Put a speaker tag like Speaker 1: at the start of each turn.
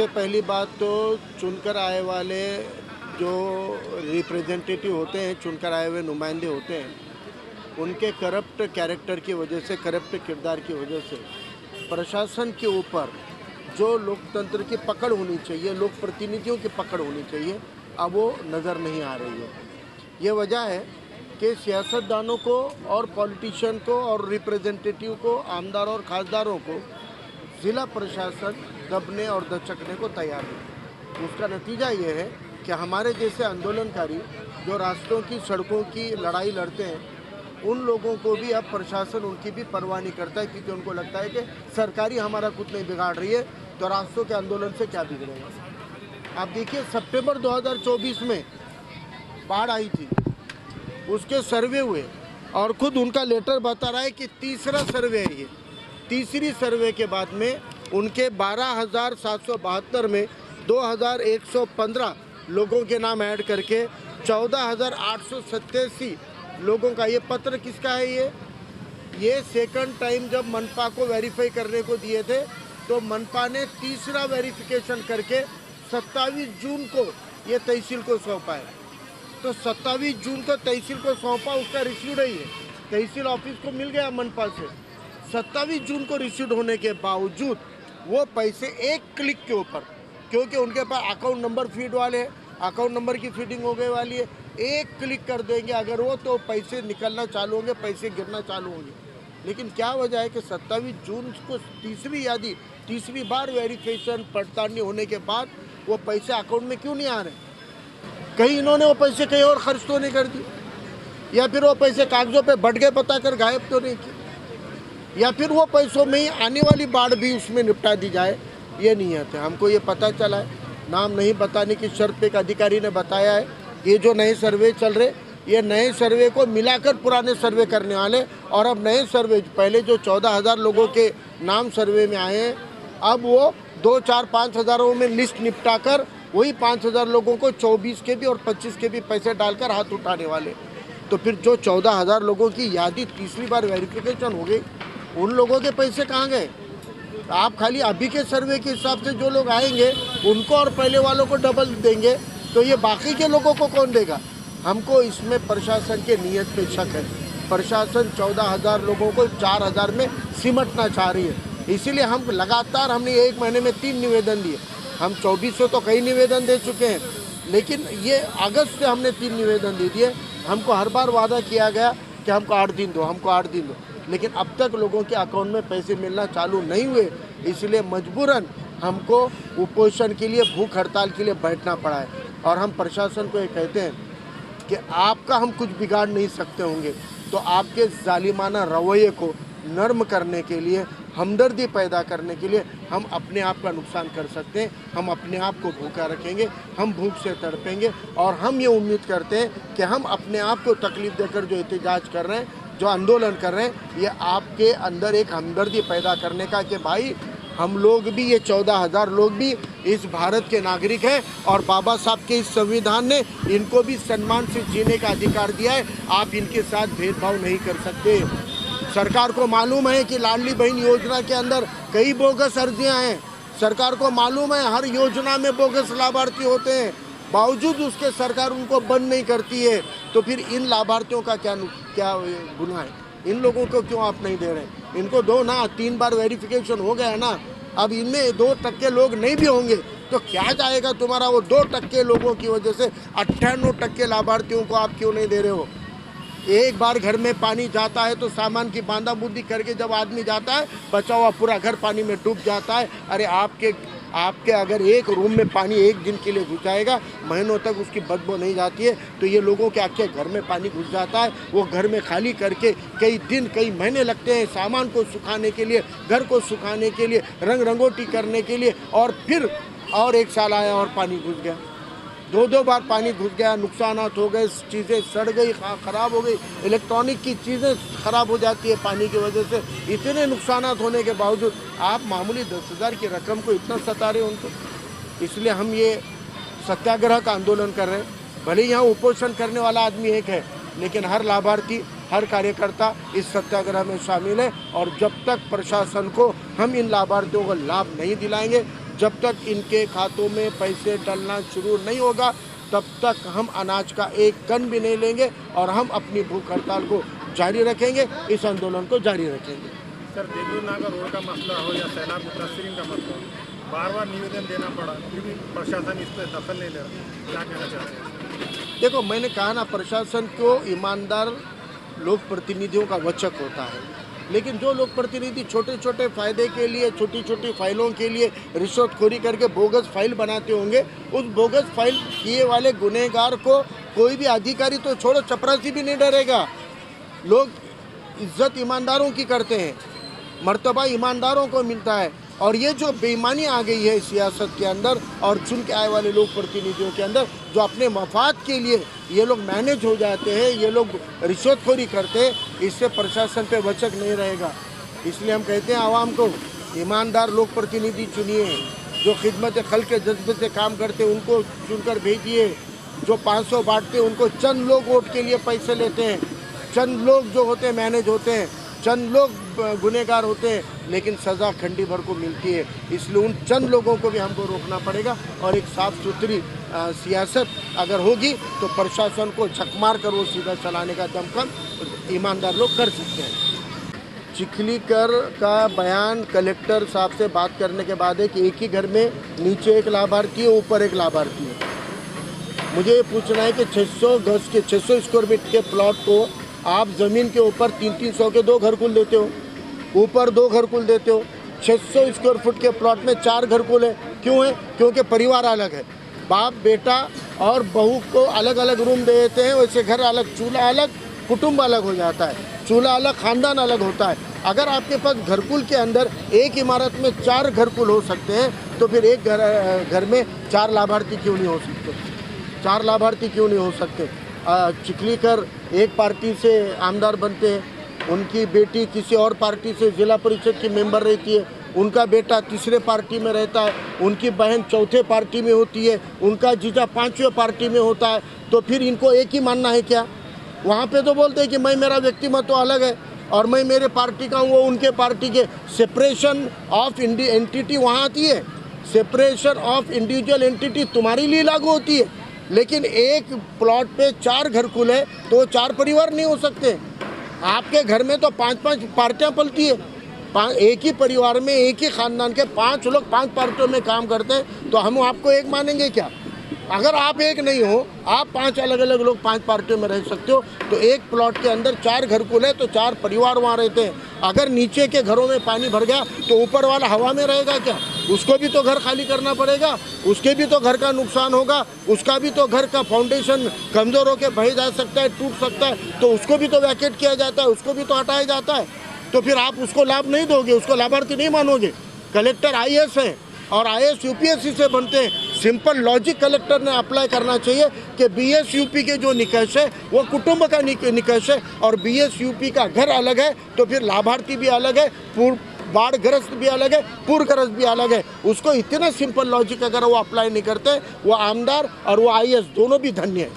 Speaker 1: सबसे पहली बात तो चुनकर आए वाले जो रिप्रेजेंटेटिव होते हैं, चुनकर आए हुए नुमाइंदे होते हैं, उनके करप्ट कैरेक्टर की वजह से, करप्ट किरदार की वजह से प्रशासन के ऊपर जो लोकतंत्र की पकड़ होनी चाहिए, लोक प्रतिनिधियों की पकड़ होनी चाहिए, अब वो नज़र नहीं आ रही है। ये वजह है कि सियासतदानों को और पॉलिटिशियन को और रिप्रेजेंटेटिव को, आमदार और खासदारों को ज़िला प्रशासन दबने और दचकने को तैयार है। उसका नतीजा ये है कि हमारे जैसे आंदोलनकारी जो रास्तों की, सड़कों की लड़ाई लड़ते हैं, उन लोगों को भी अब प्रशासन उनकी भी परवाह नहीं करता है, क्योंकि उनको लगता है कि सरकारी हमारा कुछ नहीं बिगाड़ रही है, तो रास्तों के आंदोलन से क्या बिगड़ेगा। आप देखिए, सितंबर 2024 में बाढ़ आई थी, उसके सर्वे हुए और खुद उनका लेटर बता रहा है कि तीसरा सर्वे है ये। तीसरी सर्वे के बाद में उनके 12,772 में 2,115 लोगों के नाम ऐड करके 14,887 लोगों का, ये पत्र किसका है? ये सेकंड टाइम जब मनपा को वेरीफाई करने को दिए थे, तो मनपा ने तीसरा वेरिफिकेशन करके 27 जून को ये तहसील को सौंपा है। तो 27 जून को तहसील को सौंपा, उसका रिसीव नहीं है, तहसील ऑफिस को मिल गया मनपा से। 27 जून को रिसीव होने के बावजूद वो पैसे एक क्लिक के ऊपर, क्योंकि उनके पास अकाउंट नंबर फीड वाले हैं, अकाउंट नंबर की फीडिंग हो गई वाली है, एक क्लिक कर देंगे अगर वो, तो पैसे निकलना चालू होंगे, पैसे गिरना चालू होंगे। लेकिन क्या वजह है कि 27 जून को तीसरी यादी, तीसरी बार वेरिफिकेशन पड़ताल होने के बाद वो पैसे अकाउंट में क्यों नहीं आ रहे? कहीं इन्होंने वो पैसे कहीं और खर्च तो नहीं कर दिए, या फिर वो पैसे कागजों पे बट गए बताकर गायब तो नहीं किए, या फिर वो पैसों में ही आने वाली बाढ़ भी उसमें निपटा दी जाए, ये नहीं आते। हमको ये पता चला है, नाम नहीं बताने की शर्त पे एक अधिकारी ने बताया है, ये जो नए सर्वे चल रहे, ये नए सर्वे को मिलाकर पुराने सर्वे करने वाले, और अब नए सर्वे, पहले जो 14,000 लोगों के नाम सर्वे में आए हैं, अब वो 2, 4, 5 हज़ारों में लिस्ट निपटा कर वही 5,000 लोगों को 24 के भी और 25 के भी पैसे डालकर हाथ उठाने वाले। तो फिर जो 14,000 लोगों की यादी तीसरी बार वेरिफिकेशन हो गई, उन लोगों के पैसे कहाँ गए? आप खाली अभी के सर्वे के हिसाब से जो लोग आएंगे उनको और पहले वालों को डबल देंगे, तो ये बाकी के लोगों को कौन देगा? हमको इसमें प्रशासन के नियत पे शक है। प्रशासन 14,000 लोगों को 4,000 में सिमटना चाह रही है। इसीलिए हम लगातार, हमने 1 महीने में 3 निवेदन दिए। हम 2400 तो कई निवेदन दे चुके हैं, लेकिन ये अगस्त से हमने 3 निवेदन दे दिए। हमको हर बार वादा किया गया कि हमको 8 दिन दो, हमको 8 दिन दो, लेकिन अब तक लोगों के अकाउंट में पैसे मिलना चालू नहीं हुए। इसलिए मजबूरन हमको उपोषण के लिए, भूख हड़ताल के लिए बैठना पड़ा है। और हम प्रशासन को ये कहते हैं कि आपका हम कुछ बिगाड़ नहीं सकते होंगे, तो आपके जालिमाना रवैये को नर्म करने के लिए, हमदर्दी पैदा करने के लिए हम अपने आप का नुकसान कर सकते हैं। हम अपने आप को भूखा रखेंगे, हम भूख से तड़पेंगे, और हम ये उम्मीद करते हैं कि हम अपने आप को तकलीफ देकर जो एहतजाज कर रहे हैं, जो आंदोलन कर रहे हैं, ये आपके अंदर एक हमदर्दी पैदा करने का कि भाई हम लोग भी, ये 14,000 लोग भी इस भारत के नागरिक हैं, और बाबा साहब के इस संविधान ने इनको भी सम्मान से जीने का अधिकार दिया है। आप इनके साथ भेदभाव नहीं कर सकते। सरकार को मालूम है कि लाडली बहन योजना के अंदर कई बोगस अर्जियां हैं। सरकार को मालूम है हर योजना में बोगस लाभार्थी होते हैं, बावजूद उसके सरकार उनको बंद नहीं करती है। तो फिर इन लाभार्थियों का क्या गुनाह है? इन लोगों को क्यों आप नहीं दे रहे? इनको दो ना, 3 बार वेरिफिकेशन हो गया है ना। अब इनमें 2% लोग नहीं भी होंगे तो क्या जाएगा तुम्हारा? वो 2% लोगों की वजह से 98% लाभार्थियों को आप क्यों नहीं दे रहे हो? एक बार घर में पानी जाता है तो सामान की बांधा बुंदी करके जब आदमी जाता है, बचा हुआ पूरा घर पानी में डूब जाता है। अरे आपके अगर एक रूम में पानी 1 दिन के लिए घुस जाएगा, महीनों तक उसकी बदबू नहीं जाती है, तो ये लोगों के आके घर में पानी घुस जाता है। वो घर में खाली करके कई दिन, कई महीने लगते हैं सामान को सुखाने के लिए, घर को सुखाने के लिए, रंग रंगोटी करने के लिए, और फिर और 1 साल आया और पानी घुस गया। 2 बार पानी घुस गया, नुकसानात हो गए, चीज़ें सड़ गई, ख़राब हो गई, इलेक्ट्रॉनिक की चीज़ें ख़राब हो जाती है पानी की वजह से। इतने नुकसानात होने के बावजूद आप मामूली 10,000 की रकम को इतना सता रहे हो उनको। इसलिए हम ये सत्याग्रह का आंदोलन कर रहे हैं। भले यहाँ उपोषण करने वाला आदमी एक है, लेकिन हर लाभार्थी, हर कार्यकर्ता इस सत्याग्रह में शामिल है। और जब तक प्रशासन को हम इन लाभार्थियों को लाभ नहीं दिलाएंगे, जब तक इनके खातों में पैसे डलना शुरू नहीं होगा तब तक हम अनाज का एक कण भी नहीं लेंगे और हम अपनी भूख हड़ताल को जारी रखेंगे, इस आंदोलन को जारी रखेंगे।
Speaker 2: सर, देगलूर नागर रोड का मसला हो या सैलाब मुतासरीन का मसला हो, बार बार निवेदन देना पड़ा क्योंकि प्रशासन इस पर दखल नहीं ले रहा, क्या कहना चाहते हैं?
Speaker 1: देखो, मैंने कहा ना, प्रशासन को ईमानदार लोक प्रतिनिधियों का वचक होता है, लेकिन जो लोक प्रतिनिधि छोटे छोटे फायदे के लिए, छोटी छोटी फाइलों के लिए रिश्वतखोरी करके बोगस फाइल बनाते होंगे, उस बोगस फाइल किए वाले गुनहगार को कोई भी अधिकारी तो छोड़ो, चपरासी भी नहीं डरेगा। लोग इज्जत ईमानदारों की करते हैं, मर्तबा ईमानदारों को मिलता है। और ये जो बेईमानी आ गई है सियासत के अंदर और चुन के आए वाले लोग प्रतिनिधियों के अंदर, जो अपने मफाद के लिए ये लोग मैनेज हो जाते हैं, ये लोग रिश्वतखोरी करते हैं, इससे प्रशासन पे वचक नहीं रहेगा। इसलिए हम कहते हैं आवाम को, ईमानदार लोग प्रतिनिधि चुनिए, जो खिदमत खल्क के जज्बे से काम करते हैं उनको चुनकर भेजिए। जो 500 बांटते हैं उनको चंद लोग वोट के लिए पैसे लेते हैं, चंद लोग जो होते हैं मैनेज होते हैं, चंद लोग गुनहगार होते हैं, लेकिन सज़ा खंडी भर को मिलती है। इसलिए उन चंद लोगों को भी हमको रोकना पड़ेगा और एक साफ़ सुथरी सियासत अगर होगी तो प्रशासन को झक मार कर वो सीधा चलाने का दमखम ईमानदार लोग कर सकते हैं। चिखलीकर का बयान कलेक्टर साहब से बात करने के बाद है कि एक ही घर में नीचे एक लाभार्थी है, ऊपर एक लाभार्थी है। मुझे ये पूछना है कि 600 गज के 600 स्क्वायर फीट के प्लॉट को आप ज़मीन के ऊपर 300-300 के 2 घरकुल देते हो, ऊपर 2 घरकुल देते हो। 600 स्क्वायर फुट के प्लॉट में 4 घरकुल है, क्यों है? क्योंकि परिवार अलग है, बाप बेटा और बहू को अलग अलग रूम दे देते हैं, वैसे घर अलग, चूल्हा अलग, कुटुंब अलग हो जाता है, चूल्हा अलग, खानदान अलग होता है। अगर आपके पास घरकुल के अंदर एक इमारत में 4 घरकुल हो सकते हैं तो फिर एक घर में 4 लाभार्थी क्यों नहीं हो सकते? 4 लाभार्थी क्यों नहीं हो सकते? चिखलीकर एक पार्टी से आमदार बनते हैं, उनकी बेटी किसी और पार्टी से जिला परिषद की मेंबर रहती है, उनका बेटा तीसरे पार्टी में रहता है, उनकी बहन चौथे पार्टी में होती है, उनका जीजा 5वें पार्टी में होता है, तो फिर इनको एक ही मानना है क्या? वहाँ पे तो बोलते हैं कि मैं, मेरा व्यक्तिमत्व अलग है और मैं मेरे पार्टी का हूँ, वो उनके पार्टी के। सेपरेशन ऑफ एंटिटी वहाँ आती है, सेपरेशन ऑफ इंडिविजुअल एंटिटी तुम्हारे लिए लागू होती है, लेकिन एक प्लॉट पे 4 घरकुल है तो 4 परिवार नहीं हो सकते। आपके घर में तो 5-5 पार्टियां पलती है, एक ही परिवार में एक ही खानदान के 5 लोग 5 पार्टियों में काम करते हैं, तो हम आपको एक मानेंगे क्या? अगर आप एक नहीं हो, आप 5 अलग अलग लोग 5 पार्टियों में रह सकते हो, तो एक प्लॉट के अंदर 4 घरकुल है तो 4 परिवार वहाँ रहते हैं। अगर नीचे के घरों में पानी भर गया तो ऊपर वाला हवा में रहेगा क्या? उसको भी तो घर खाली करना पड़ेगा, उसके भी तो घर का नुकसान होगा, उसका भी तो घर का फाउंडेशन कमज़ोर होकर बह जा सकता है, टूट सकता है, तो उसको भी तो वैकेट किया जाता है, उसको भी तो हटाया जाता है। तो फिर आप उसको लाभ नहीं दोगे, उसको लाभार्थी नहीं मानोगे। कलेक्टर IAS हैं और IAS UPSC से बनते हैं। सिंपल लॉजिक कलेक्टर ने अप्लाई करना चाहिए कि BSUP के जो निकष है वो कुटुंब का निकष है और BSUP का घर अलग है तो फिर लाभार्थी भी अलग है, बाढ़ग्रस्त भी अलग है, पूरग्रस्त भी अलग है। उसको इतना सिंपल लॉजिक अगर वो अप्लाई नहीं करते, वो आमदार और वो IAS दोनों भी धन्य है।